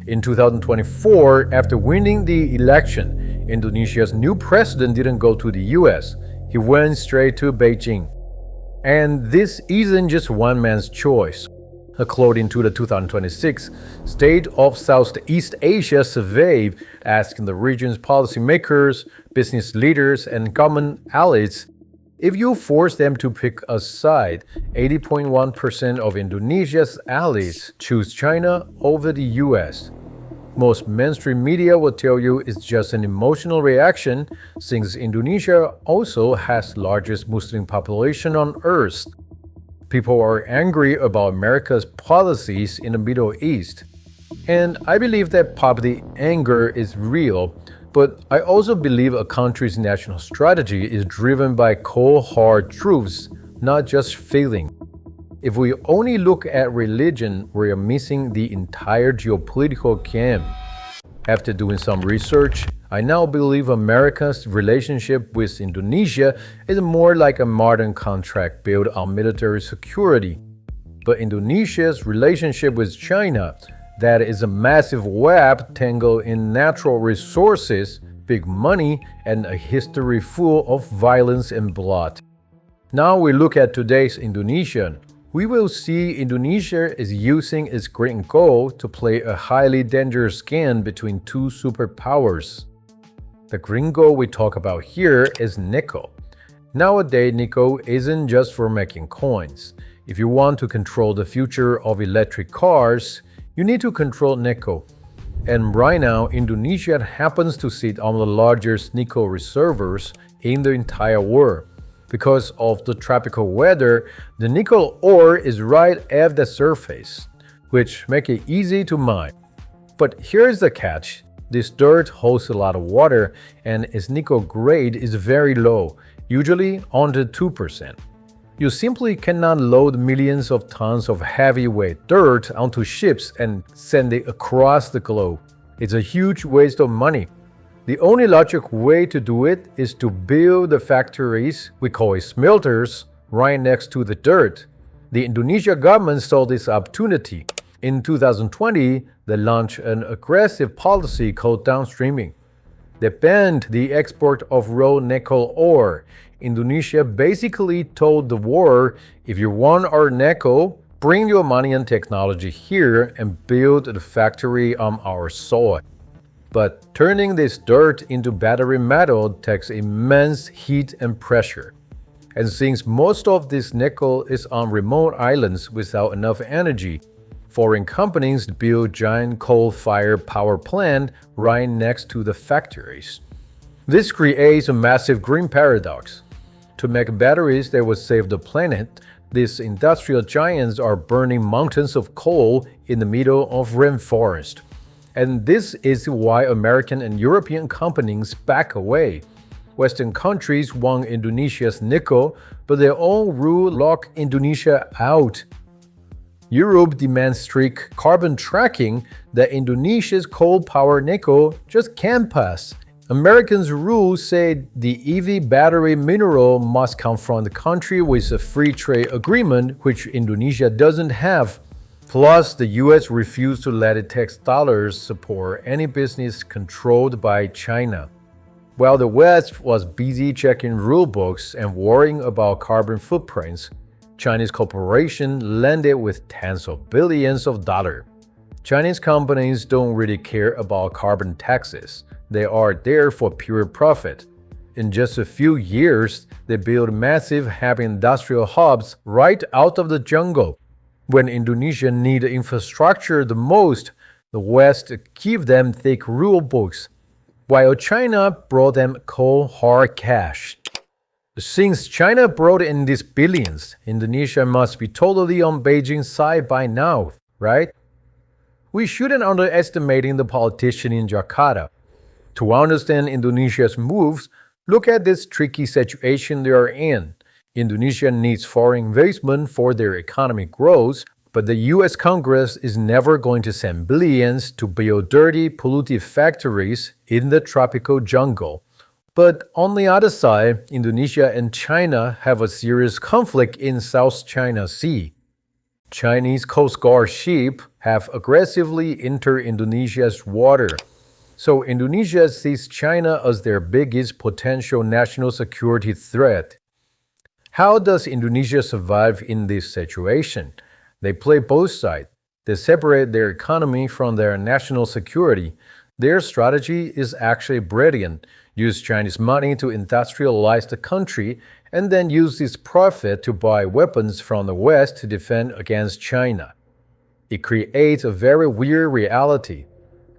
In 2024, after winning the election, Indonesia's new president didn't go to the US. He went straight to Beijing. And this isn't just one man's choice. According to the 2026 State of Southeast Asia survey, asking the region's policymakers, business leaders, and government elites, if you force them to pick a side, 80.1% of Indonesia's elites choose China over the US. Most mainstream media will tell you it's just an emotional reaction, since Indonesia also has the largest Muslim population on Earth. People are angry about America's policies in the Middle East. And I believe that public anger is real, but I also believe a country's national strategy is driven by cold hard truths, not just feeling. If we only look at religion, we are missing the entire geopolitical game. After doing some research, I now believe America's relationship with Indonesia is more like a modern contract built on military security. But Indonesia's relationship with China, that is a massive web tangled in natural resources, big money, and a history full of violence and blood. Now we look at today's Indonesia. We will see Indonesia is using its green gold to play a highly dangerous game between two superpowers. The green gold we talk about here is nickel. Nowadays, nickel isn't just for making coins. If you want to control the future of electric cars, you need to control nickel. And right now, Indonesia happens to sit on the largest nickel reservoirs in the entire world. Because of the tropical weather, the nickel ore is right at the surface, which makes it easy to mine. But here's the catch. This dirt holds a lot of water and its nickel grade is very low, usually under 2%. You simply cannot load millions of tons of heavyweight dirt onto ships and send it across the globe. It's a huge waste of money. The only logical way to do it is to build the factories, we call it smelters, right next to the dirt. The Indonesian government saw this opportunity. In 2020, they launched an aggressive policy called Downstreaming. They banned the export of raw nickel ore. Indonesia basically told the world, if you want our nickel, bring your money and technology here and build the factory on our soil. But turning this dirt into battery metal takes immense heat and pressure. And since most of this nickel is on remote islands without enough energy, foreign companies build giant coal-fired power plants right next to the factories. This creates a massive green paradox. To make batteries that will save the planet, these industrial giants are burning mountains of coal in the middle of rainforest. And this is why American and European companies back away. Western countries want Indonesia's nickel, but their own rule lock Indonesia out. Europe demands strict carbon tracking that Indonesia's coal-powered nickel just can't pass. Americans' rules say the EV battery mineral must come from the country with a free trade agreement, which Indonesia doesn't have. Plus, the US refused to let its tax dollars support any business controlled by China. While the West was busy checking rulebooks and worrying about carbon footprints, Chinese corporations landed with tens of billions of dollars. Chinese companies don't really care about carbon taxes. They are there for pure profit. In just a few years, they built massive heavy industrial hubs right out of the jungle. When Indonesia needs infrastructure the most, the West gives them thick rule books, while China brought them cold hard cash. Since China brought in these billions, Indonesia must be totally on Beijing's side by now, right? We shouldn't underestimate the politician in Jakarta. To understand Indonesia's moves, look at this tricky situation they are in. Indonesia needs foreign investment for their economic growth, but the US Congress is never going to send billions to build dirty, polluted factories in the tropical jungle. But on the other side, Indonesia and China have a serious conflict in South China Sea. Chinese Coast Guard ships have aggressively entered Indonesia's water. So Indonesia sees China as their biggest potential national security threat. How does Indonesia survive in this situation? They play both sides. They separate their economy from their national security. Their strategy is actually brilliant. Use Chinese money to industrialize the country and then use this profit to buy weapons from the West to defend against China. It creates a very weird reality.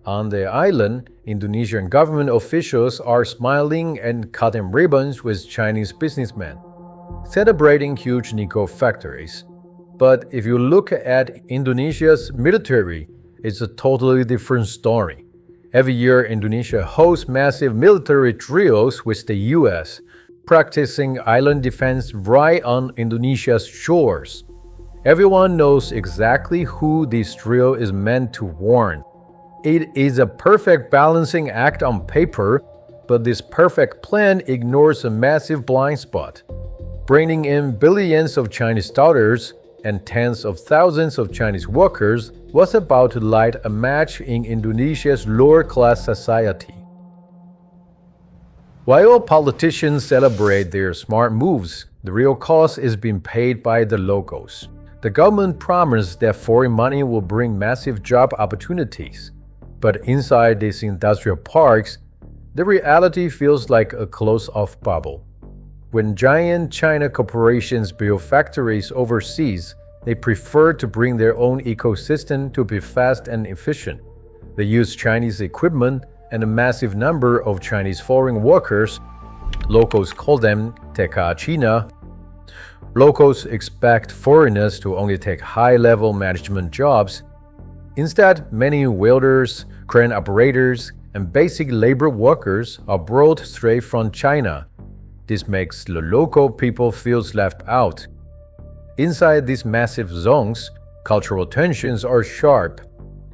On the island, Indonesian government officials are smiling and cutting ribbons with Chinese businessmen, celebrating huge nickel factories. But if you look at Indonesia's military, it's a totally different story. Every year, Indonesia hosts massive military drills with the US, practicing island defense right on Indonesia's shores. Everyone knows exactly who this drill is meant to warn. It is a perfect balancing act on paper, but this perfect plan ignores a massive blind spot. Bringing in billions of Chinese dollars and tens of thousands of Chinese workers was about to light a match in Indonesia's lower-class society. While politicians celebrate their smart moves, the real cost is being paid by the locals. The government promised that foreign money will bring massive job opportunities. But inside these industrial parks, the reality feels like a closed-off bubble. When giant China corporations build factories overseas, they prefer to bring their own ecosystem to be fast and efficient. They use Chinese equipment and a massive number of Chinese foreign workers. Locals call them TK China. Locals expect foreigners to only take high-level management jobs. Instead, many welders, crane operators, and basic labor workers are brought straight from China. This makes the local people feel left out. Inside these massive zones, cultural tensions are sharp.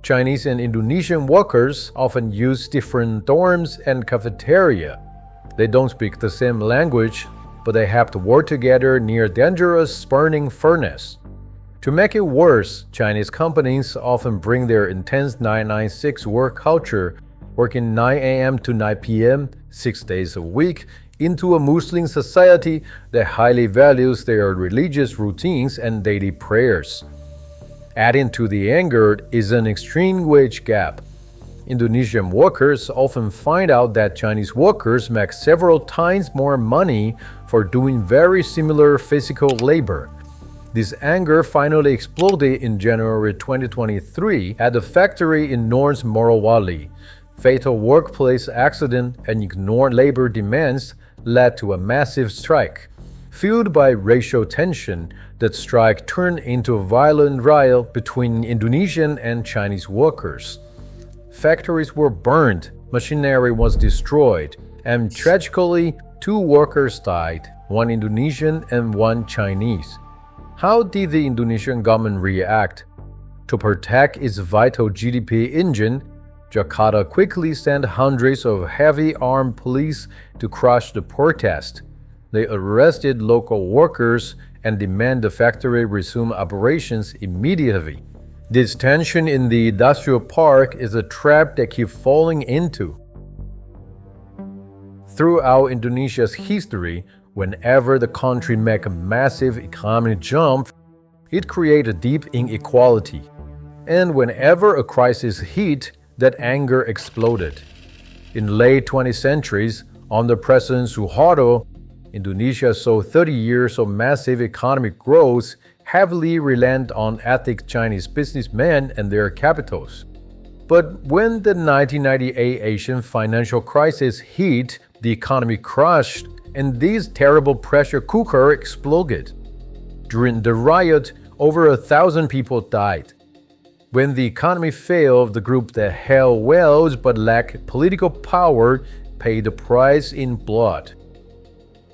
Chinese and Indonesian workers often use different dorms and cafeteria. They don't speak the same language, but they have to work together near a dangerous burning furnace. To make it worse, Chinese companies often bring their intense 996 work culture, working 9 a.m. to 9 p.m., 6 days a week, into a Muslim society that highly values their religious routines and daily prayers. Adding to the anger is an extreme wage gap. Indonesian workers often find out that Chinese workers make several times more money for doing very similar physical labor. This anger finally exploded in January 2023 at a factory in North Morowali. Fatal workplace accident and ignored labor demands led to a massive strike. Fueled by racial tension, that strike turned into a violent riot between Indonesian and Chinese workers. Factories were burned, machinery was destroyed, and tragically, 2 workers died, one Indonesian and one Chinese. How did the Indonesian government react? To protect its vital GDP engine, Jakarta quickly sent hundreds of heavy armed police to crush the protest. They arrested local workers and demanded the factory resume operations immediately. This tension in the industrial park is a trap they keep falling into. Throughout Indonesia's history, whenever the country makes a massive economic jump, it creates a deep inequality. And whenever a crisis hit, that anger exploded. In late 20th centuries, under President Suharto, Indonesia saw 30 years of massive economic growth heavily reliant on ethnic Chinese businessmen and their capitals. But when the 1998 Asian financial crisis hit, the economy crashed and this terrible pressure cooker exploded. During the riot, over 1,000 people died. When the economy failed, the group that held wealth but lacked political power paid the price in blood.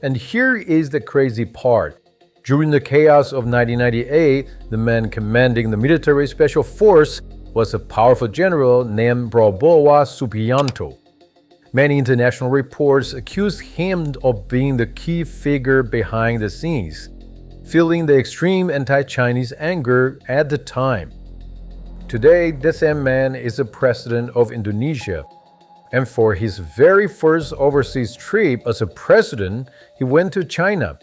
And here is the crazy part. During the chaos of 1998, the man commanding the military special force was a powerful general named Prabowo Subianto. Many international reports accused him of being the key figure behind the scenes, feeling the extreme anti-Chinese anger at the time. Today, the same man is the president of Indonesia. And for his very first overseas trip as a president, he went to China.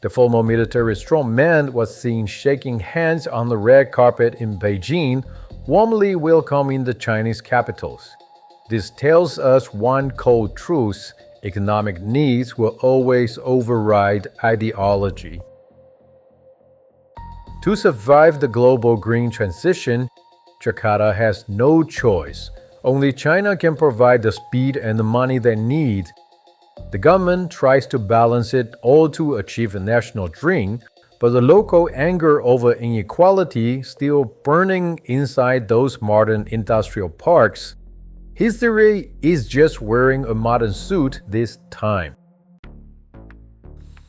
The former military strongman was seen shaking hands on the red carpet in Beijing, warmly welcoming the Chinese capitals. This tells us one cold truth: economic needs will always override ideology. To survive the global green transition, Jakarta has no choice. Only China can provide the speed and the money they need. The government tries to balance it all to achieve a national dream, but the local anger over inequality still burning inside those modern industrial parks. History is just wearing a modern suit this time.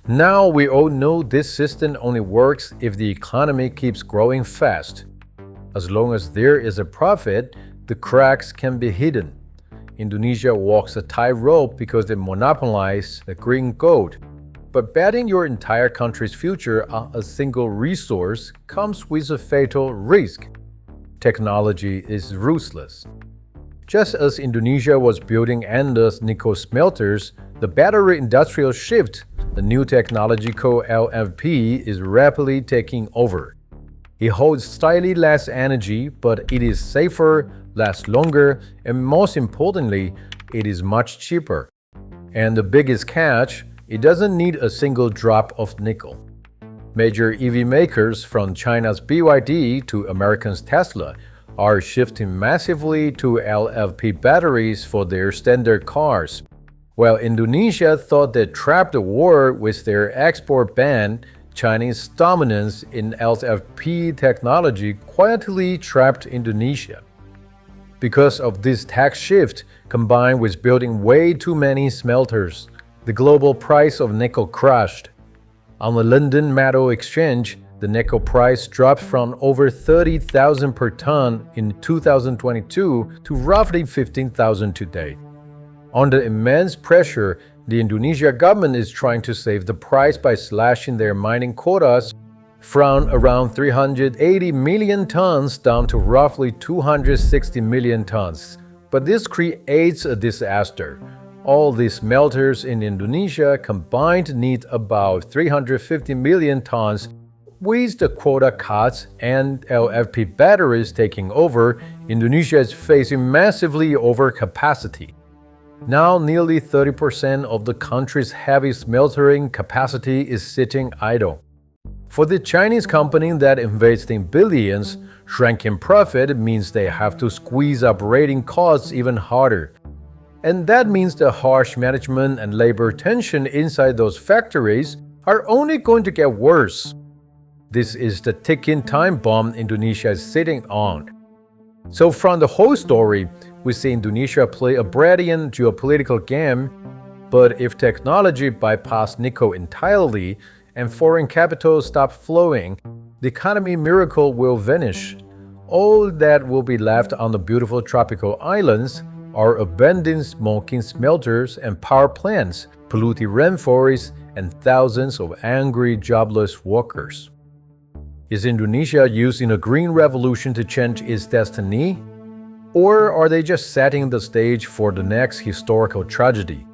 Now we all know this system only works if the economy keeps growing fast. As long as there is a profit, the cracks can be hidden. Indonesia walks a tightrope because they monopolize the green gold. But betting your entire country's future on a single resource comes with a fatal risk. Technology is ruthless. Just as Indonesia was building endless nickel smelters, the battery industrial shift, the new technology called LFP, is rapidly taking over. It holds slightly less energy, but it is safer, lasts longer, and most importantly, it is much cheaper. And the biggest catch, it doesn't need a single drop of nickel. Major EV makers from China's BYD to America's Tesla are shifting massively to LFP batteries for their standard cars. While Indonesia thought they trapped the war with their export ban, Chinese dominance in LFP technology quietly trapped Indonesia. Because of this tax shift, combined with building way too many smelters, the global price of nickel crashed. On the London Metal Exchange, the nickel price dropped from over 30,000 per ton in 2022 to roughly 15,000 today. Under immense pressure, the Indonesian government is trying to save the price by slashing their mining quotas from around 380 million tons down to roughly 260 million tons. But this creates a disaster. All these smelters in Indonesia combined need about 350 million tons. With the quota cuts and LFP batteries taking over, Indonesia is facing massively overcapacity. Now nearly 30% of the country's heavy smeltering capacity is sitting idle. For the Chinese company that invests in billions, shrinking profit means they have to squeeze operating costs even harder. And that means the harsh management and labor tension inside those factories are only going to get worse. This is the ticking time bomb Indonesia is sitting on. So from the whole story, we see Indonesia play a brilliant geopolitical game, but if technology bypassed nickel entirely and foreign capital stops flowing, the economy miracle will vanish. All that will be left on the beautiful tropical islands are abandoned smoking smelters and power plants, polluted rainforests, and thousands of angry, jobless workers. Is Indonesia using a green revolution to change its destiny? Or are they just setting the stage for the next historical tragedy?